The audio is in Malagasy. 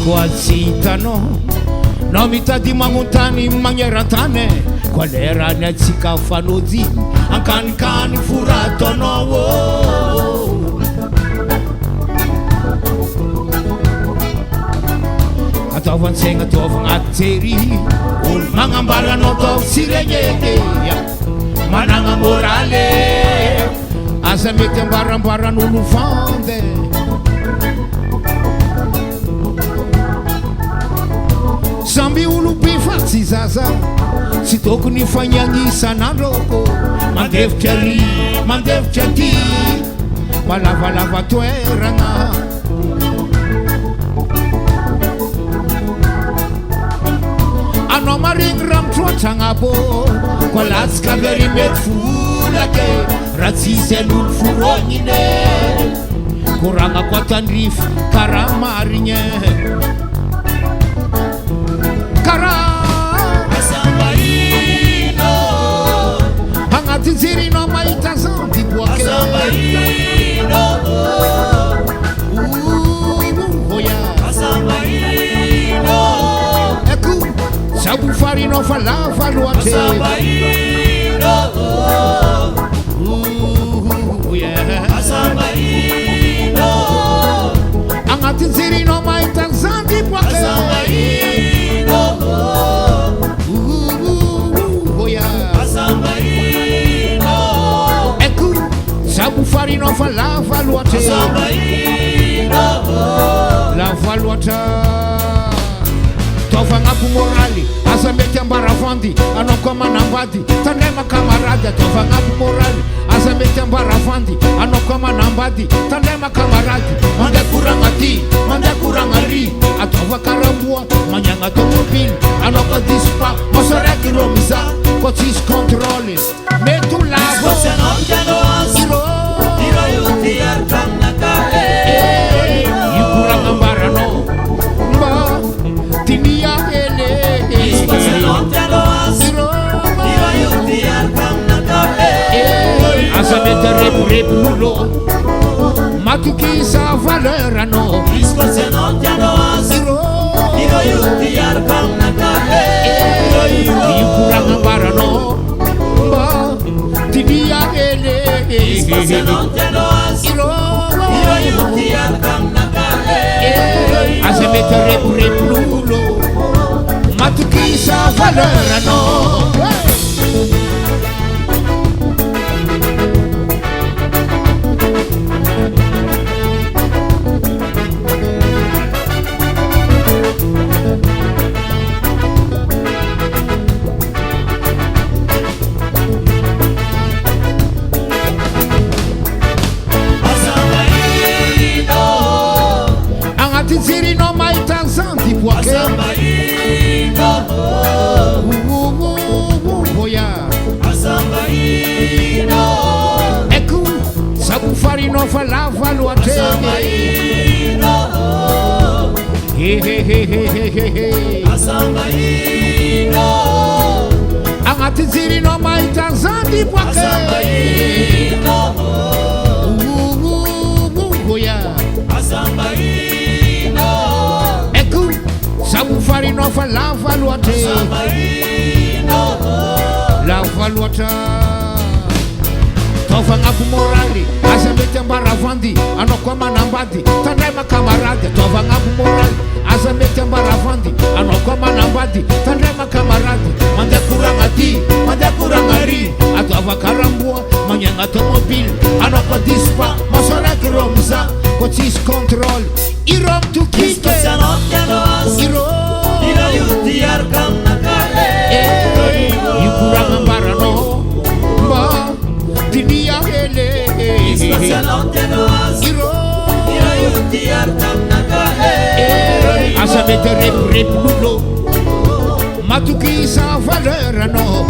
koa tsy hitanao nao mitady magnontany magnerantany koa lerany atsika fanojiny ankanikany foratonao ataovantsegna ataovagnaty jery olo magnambalanao tao tsiregneke managna morale aza mety ambarambaran'olo vande samby olo bifa tsy zaza tsy tokony fagnagn'isan'androko mandevitra ary mandevitra aty malavalava toeragna anao maregny raha mitroatragnabo koa latsika very mety folake raha tsisy an'olo forognine koragna koa tandrify karaha marigny agnaty jerinao mahita zao diboake eko sabo farinao fa lava loatre agnaty jerinao mahita zao diboake eko sabo farinao fa lava loatre lava loatra taovagnapo moraly aza mety ambaravandy anao koa manambady tandrema kamarady ataovagnapo moraly aza mety ambaravandy anao koa manambady tandrema kamarady mandeha koragna ty mandeha koragna ry ataova karamboa magnagna tomobily anao koa dispa mosa raiky ro mizaha koa tsisy contrôle mety ho lavo io koragna ambaranao mba tinia hele aza mety areporepoolo matokisa valeur anao io koragna ambaranao mba tinia hele aza mety areporepoolo matokisa valeur anao agnaty jerinao mahita zao diboake eko sabo farinao fa lava loatre agnaty jerinao mahita zao diboake eko sabo farinao fa lava loatre lava loatra taovagnapo moraly aza mety ambaravandy anao koa manambady tandrema kamarady taovagnapo moraly aza mety ambaravandy anao koa manambady tandrema kamarady mandeha koragna ty mandeha koragna ry ataova karamboa magnagna tomobily anao koa dispa mosa raiky ro mizaha koa tsisy contrôle iro mitokike io koragna ambaranao mba tinia hele aza mety areporepoolo matokisa valeur anao